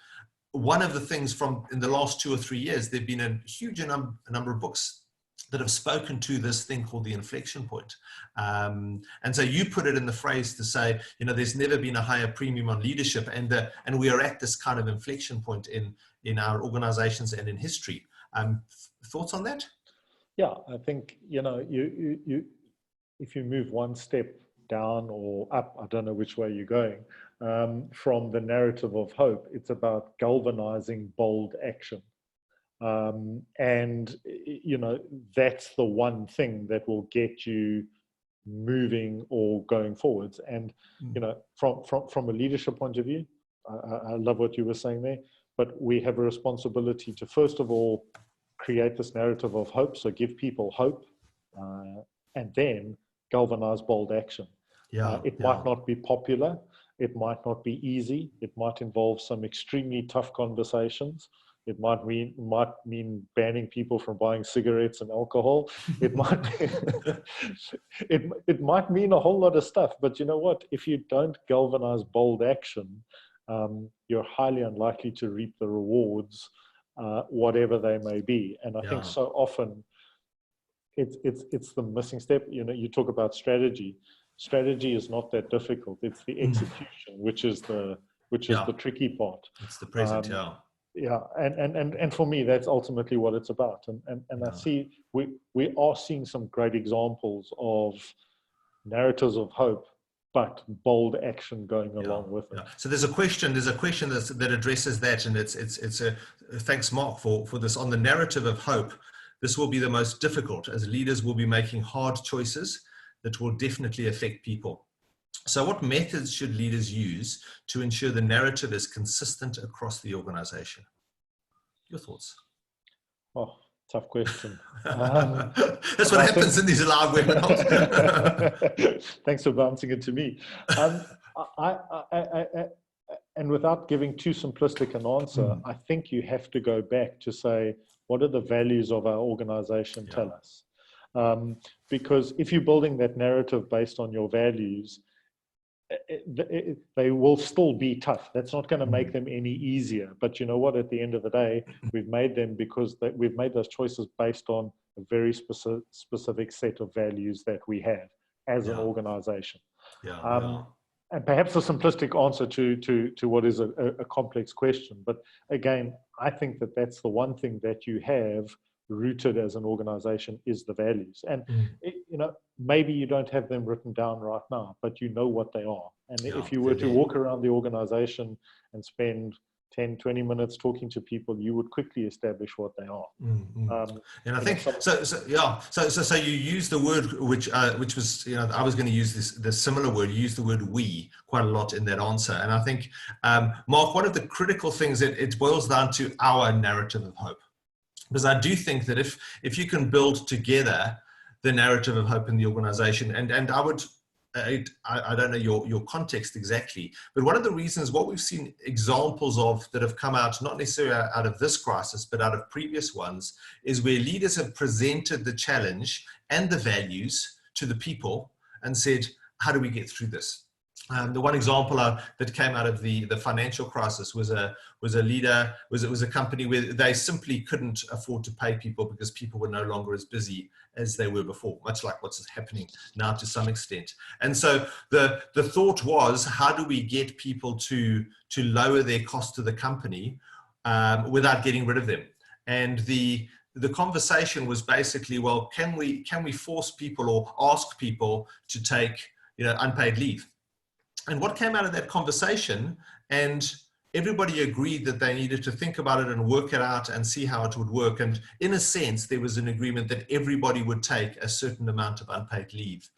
one of the things in the last 2 or 3 years, there've been a huge number of books that have spoken to this thing called the inflection point. And so you put it in the phrase to say, there's never been a higher premium on leadership, and we are at this kind of inflection point in our organizations and in history. Thoughts on that? Yeah, I think, if you move one step down or up, I don't know which way you're going, from the narrative of hope, it's about galvanizing bold action. And that's the one thing that will get you moving or going forwards. And from a leadership point of view, I love what you were saying there, but we have a responsibility to, first of all, create this narrative of hope, so give people hope, and then galvanize bold action. It might not be popular, it might not be easy, it might involve some extremely tough conversations. It might mean banning people from buying cigarettes and alcohol. It might it might mean a whole lot of stuff. But you know what? If you don't galvanize bold action, you're highly unlikely to reap the rewards, whatever they may be. And I think so often it's the missing step. You talk about strategy. Strategy is not that difficult. It's the execution, which is the tricky part. It's the present, and for me, that's ultimately what it's about. And I see we are seeing some great examples of narratives of hope, but bold action going along with it. So there's a question that addresses that, and it's a thanks, Mark, for this. On the narrative of hope, this will be the most difficult, as leaders will be making hard choices that will definitely affect people. So what methods should leaders use to ensure the narrative is consistent across the organization? Your thoughts? Oh, tough question. That's what happens in these live webinars. Thanks for bouncing it to me. And without giving too simplistic an answer, I think you have to go back to say, what are the values of our organization tell us? Because if you're building that narrative based on your values, they will still be tough. That's not going to make them any easier. But you know what? At the end of the day, we've made them because we've made those choices based on a very specific set of values that we have as an organization. And perhaps a simplistic answer to what is a complex question. But again, I think that's the one thing that you have rooted as an organization is the values. And, maybe you don't have them written down right now, but you know what they are. And Yeah, if you were to walk around the organization and spend 10, 20 minutes talking to people, you would quickly establish what they are. And I think so you use the word which was, I was going to use the similar word. You use the word we quite a lot in that answer. And I think, Mark, one of the critical things, it boils down to our narrative of hope. Because I do think that if you can build together the narrative of hope in the organization, and I don't know your context exactly, but one of the reasons, what we've seen examples of that have come out, not necessarily out of this crisis, but out of previous ones, is where leaders have presented the challenge and the values to the people and said, how do we get through this? The one example that came out of the financial crisis was a company where they simply couldn't afford to pay people because people were no longer as busy as they were before, much like what's happening now to some extent. And so the thought was, how do we get people to lower their cost to the company without getting rid of them? And the conversation was basically, well, can we force people or ask people to take unpaid leave? And what came out of that conversation, and everybody agreed that they needed to think about it and work it out and see how it would work. And in a sense, there was an agreement that everybody would take a certain amount of unpaid leave.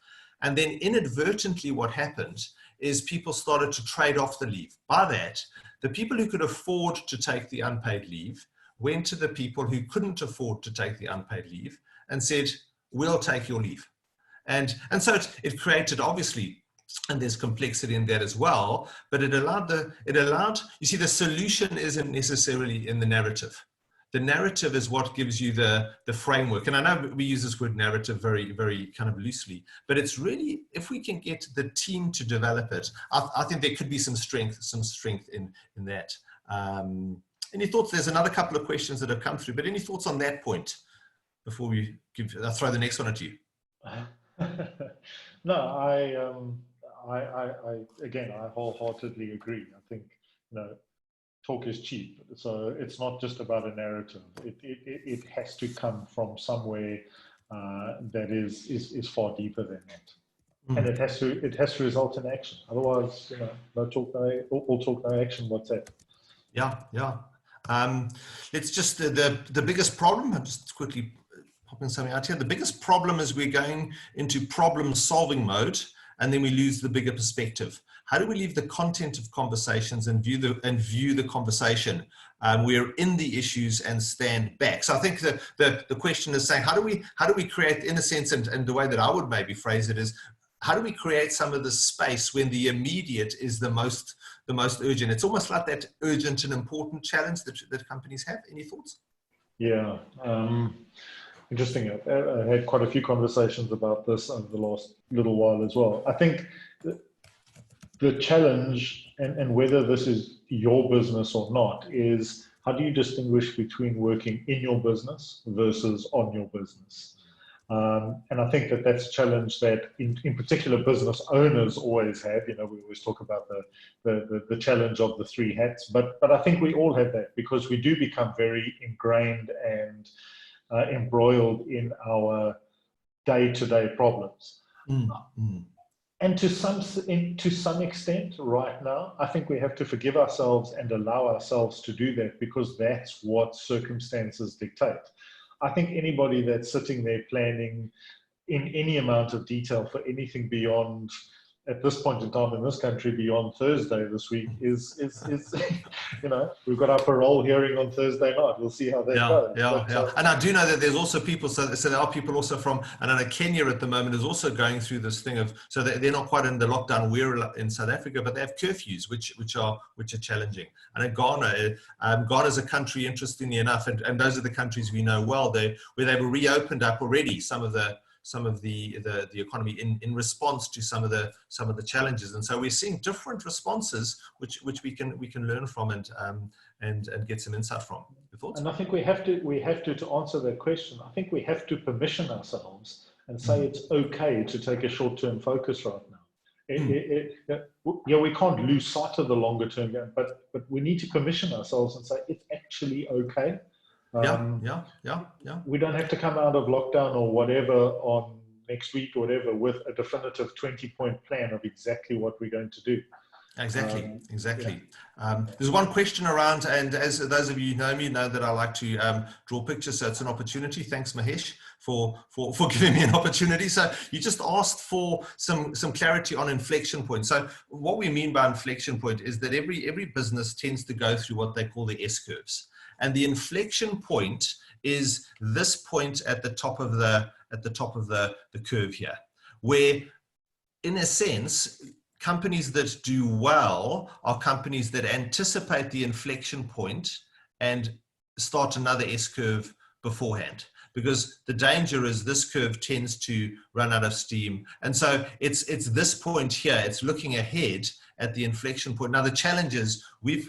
And then inadvertently, what happened is people started to trade off the leave. By that, the people who could afford to take the unpaid leave went to the people who couldn't afford to take the unpaid leave and said, we'll take your leave. And so it created, obviously, and there's complexity in that as well, but it allowed, you see, the solution isn't necessarily in the narrative. The narrative is what gives you the framework. And I know we use this word narrative very, very kind of loosely, but it's really, if we can get the team to develop it, I think there could be some strength in that. Any thoughts? There's another couple of questions that have come through, but any thoughts on that point before I'll throw the next one at you? No, I again, I wholeheartedly agree. I think, talk is cheap. So it's not just about a narrative. It has to come from somewhere that is far deeper than that. And it has to result in action. Otherwise, no talk, all talk, no action. What's that? Yeah. It's just the biggest problem. I'm just quickly popping something out here. The biggest problem is we're going into problem-solving mode, and then we lose the bigger perspective. How do we leave the content of conversations and view the conversation? We're in the issues and stand back. So I think that the question is saying, how do we create, in a sense, and the way that I would maybe phrase it is, how do we create some of the space when the immediate is the most urgent? It's almost like that urgent and important challenge that companies have. Any thoughts? Yeah. Interesting. I had quite a few conversations about this over the last little while as well. I think the challenge, and whether this is your business or not, is how do you distinguish between working in your business versus on your business? And I think that's a challenge that in particular business owners always have. We always talk about the challenge of the three hats, but I think we all have that, because we do become very ingrained and embroiled in our day-to-day problems. And to some extent right now, I think we have to forgive ourselves and allow ourselves to do that, because that's what circumstances dictate. I think anybody that's sitting there planning in any amount of detail for anything beyond, at this point in time in this country, beyond Thursday this week is we've got our parole hearing on Thursday night. We'll see how that goes. Yeah. And I do know that there's also people, so there are people also from, and I know Kenya at the moment is also going through this thing of, so they're not quite in the lockdown we're in South Africa, but they have curfews, which are challenging. And in Ghana's a country, interestingly enough, and those are the countries we know well, where they've reopened up already some of the economy in response to some of the challenges, and so we're seeing different responses which we can learn from and get some insight from. Your thoughts? And I think we have to answer that question. I think we have to permission ourselves and say it's okay to take a short-term focus right now. We can't lose sight of the longer term game, but we need to permission ourselves and say it's actually okay. We don't have to come out of lockdown or whatever on next week or whatever with a definitive 20-point plan of exactly what we're going to do. Exactly. There's one question around, and as those of you who know me know that I like to draw pictures, so it's an opportunity. Thanks, Mahesh, for giving me an opportunity. So you just asked for some clarity on inflection point. So what we mean by inflection point is that every business tends to go through what they call the S curves, and the inflection point is this point at the top of the curve here, where in a sense, companies that do well are companies that anticipate the inflection point and start another S curve beforehand, because the danger is this curve tends to run out of steam. And so it's this point here, it's looking ahead at the inflection point. Now the challenge is we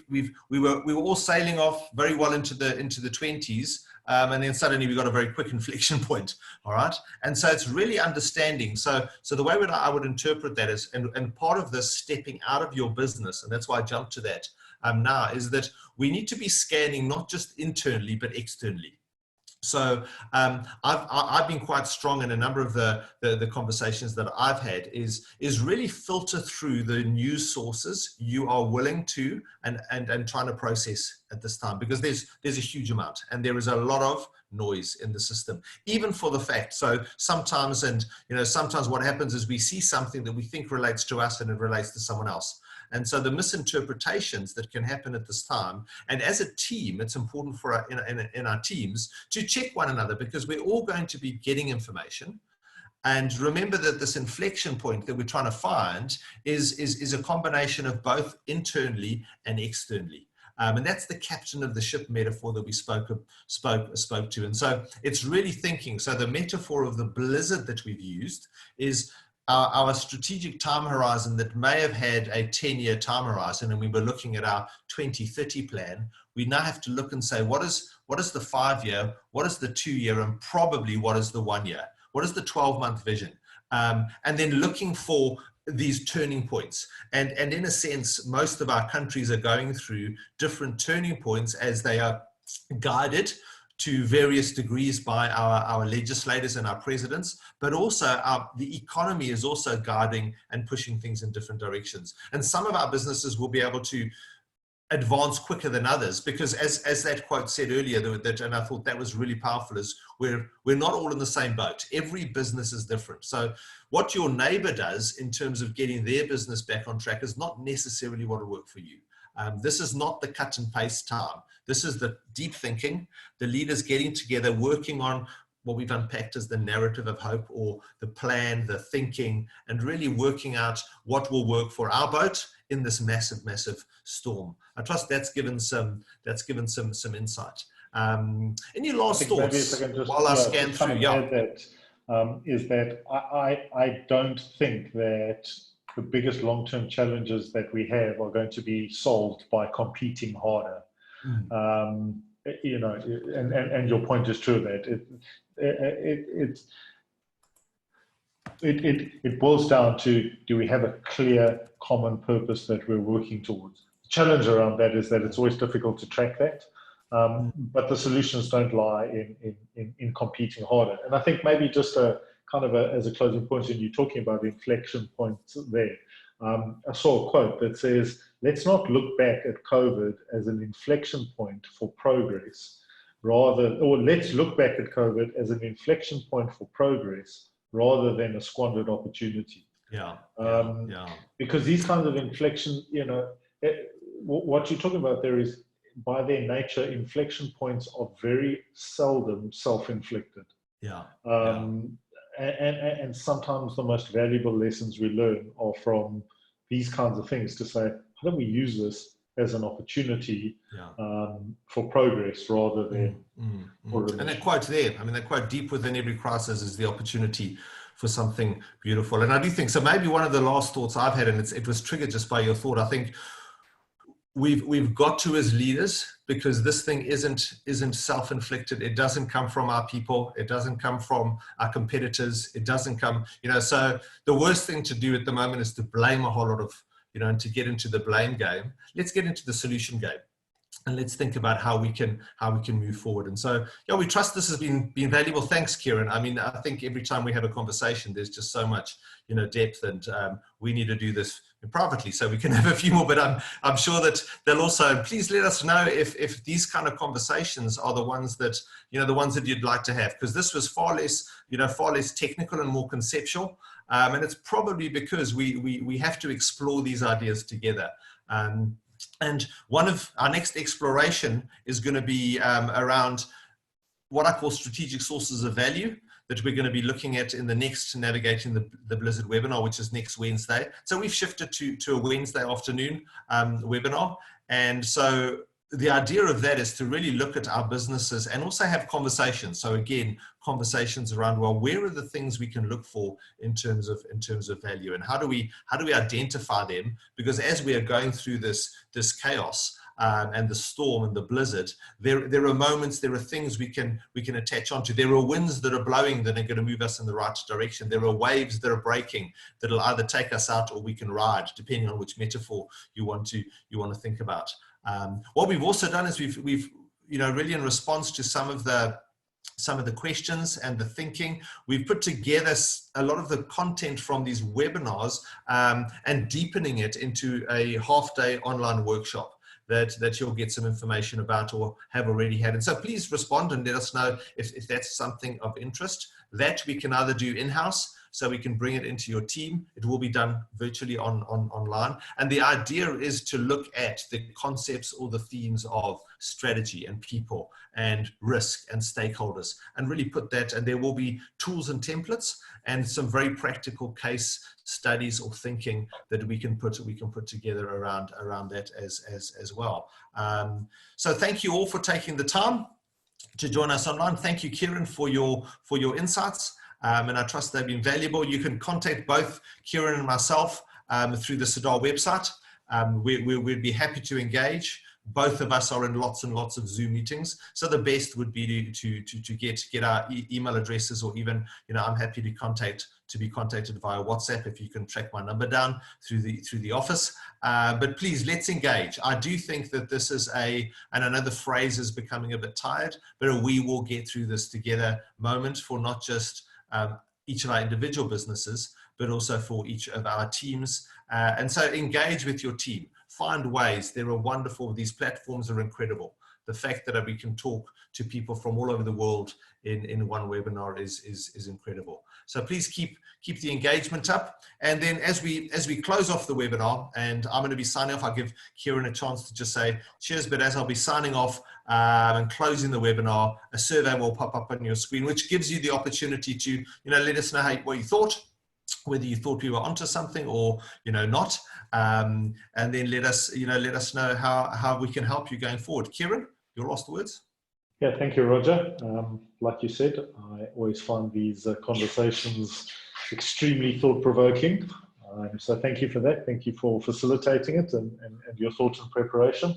were all sailing off very well into the 20s, and then suddenly we got a very quick inflection point. All right, and so it's really understanding. So the way that I would interpret that is, and part of this stepping out of your business, and that's why I jumped to that now, is that we need to be scanning not just internally but externally. So I've been quite strong in a number of the conversations that I've had is really filter through the news sources you are willing to and trying to process at this time, because there's a huge amount and there is a lot of noise in the system, even for the fact. So sometimes what happens is we see something that we think relates to us and it relates to someone else. And so the misinterpretations that can happen at this time, and as a team, it's important for in our teams to check one another, because we're all going to be getting information. And remember that this inflection point that we're trying to find is a combination of both internally and externally. And that's the captain of the ship metaphor that we spoke to. And so it's really thinking. So the metaphor of the blizzard that we've used is our strategic time horizon that may have had a 10-year time horizon, and we were looking at our 2030 plan. We now have to look and say, what is the 5-year, what is the 2-year, and probably what is the 1-year? What is the 12-month vision? And then looking for these turning points. And in a sense, most of our countries are going through different turning points as they are guided to various degrees by our legislators and our presidents, but also the economy is also guiding and pushing things in different directions. And some of our businesses will be able to advance quicker than others, because as that quote said earlier, and I thought that was really powerful, is we're not all in the same boat. Every business is different. So what your neighbor does in terms of getting their business back on track is not necessarily what will work for you. This is not the cut and paste time. This is the deep thinking, the leaders getting together, working on what we've unpacked as the narrative of hope, or the plan, the thinking, and really working out what will work for our boat in this massive, massive storm. I trust that's given some insight. Any last thoughts while I scan through? Is that I don't think that the biggest long-term challenges that we have are going to be solved by competing harder. You know, and your point is true that it boils down to, do we have a clear common purpose that we're working towards? The challenge around that is that it's always difficult to track that, but the solutions don't lie in competing harder. And I think maybe just as a closing point, and you're talking about the inflection points there, I saw a quote that says, let's not look back at COVID as an inflection point for progress, let's look back at COVID as an inflection point for progress rather than a squandered opportunity. Because these kinds of inflection, what you're talking about there is, by their nature, inflection points are very seldom self-inflicted. And sometimes the most valuable lessons we learn are from these kinds of things, to say, how do we use this as an opportunity for progress rather than and that quote there, I mean, that quote, deep within every crisis is the opportunity for something beautiful. And I do think so. Maybe one of the last thoughts I've had, and it was triggered just by your thought, I think we've got to, as leaders, because this thing isn't self-inflicted. It doesn't come from our people. It doesn't come from our competitors. It doesn't come, so the worst thing to do at the moment is to blame a whole lot of, and to get into the blame game. Let's get into the solution game. and let's think about how we can move forward. And so, yeah, we trust this has been valuable. Thanks, Kieran. I mean, I think every time we have a conversation, there's just so much, you know, depth, and we need to do this privately so we can have a few more. But I'm sure that they'll also, please let us know if these kind of conversations are the ones that, you know, the ones that you'd like to have, because this was far less technical and more conceptual. And it's probably because we have to explore these ideas together. And one of our next exploration is going to be around what I call strategic sources of value, that we're going to be looking at in the next Navigating the Blizzard webinar, which is next Wednesday. So we've shifted to a Wednesday afternoon webinar. And so the idea of that is to really look at our businesses and also have conversations. So again, conversations around, well, where are the things we can look for in terms of value, and how do we identify them? Because as we are going through this chaos and the storm and the blizzard, there are moments, there are things we can attach onto. There are winds that are blowing that are going to move us in the right direction. There are waves that are breaking that'll either take us out or we can ride, depending on which metaphor you want to think about. What we've also done is we've really in response to some of the questions and the thinking, we've put together a lot of the content from these webinars and deepening it into a half-day online workshop that you'll get some information about or have already had. And so please respond and let us know if that's something of interest. That we can either do in-house, so we can bring it into your team. It will be done virtually online. And the idea is to look at the concepts or the themes of strategy and people and risk and stakeholders, and really put that, and there will be tools and templates and some very practical case studies or thinking that we can put together around that as well. So thank you all for taking the time to join us online. Thank you, Kieran, for your insights. And I trust they've been valuable. You can contact both Kieran and myself through the SADAR website. We'd be happy to engage. Both of us are in lots and lots of Zoom meetings. So the best would be to get our email addresses, or even, I'm happy to be contacted via WhatsApp if you can track my number down through the office. But please, let's engage. I do think that this is and I know the phrase is becoming a bit tired, but we will get through this together moment for not just each of our individual businesses, but also for each of our teams. And so engage with your team. Find ways. They're wonderful. These platforms are incredible. The fact that we can talk to people from all over the world in one webinar is incredible. So please keep the engagement up. And then as we close off the webinar, and I'm going to be signing off, I'll give Kieran a chance to just say cheers. But as I'll be signing off and closing the webinar, a survey will pop up on your screen, which gives you the opportunity to let us know what you thought, whether you thought we were onto something or not, and then let us know how we can help you going forward. Kieran, your last words. Yeah, thank you, Roger. Like you said, I always find these conversations extremely thought-provoking. So thank you for that. Thank you for facilitating it and your thoughts and preparation.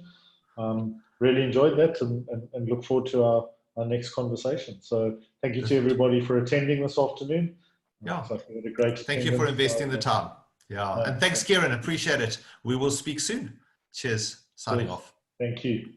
Really enjoyed that and look forward to our next conversation. So thank you to everybody for attending this afternoon. Yeah. So we had a great Thank you for investing the time. Yeah. And thanks, Kieran. Appreciate it. We will speak soon. Cheers. Signing off. Thank you.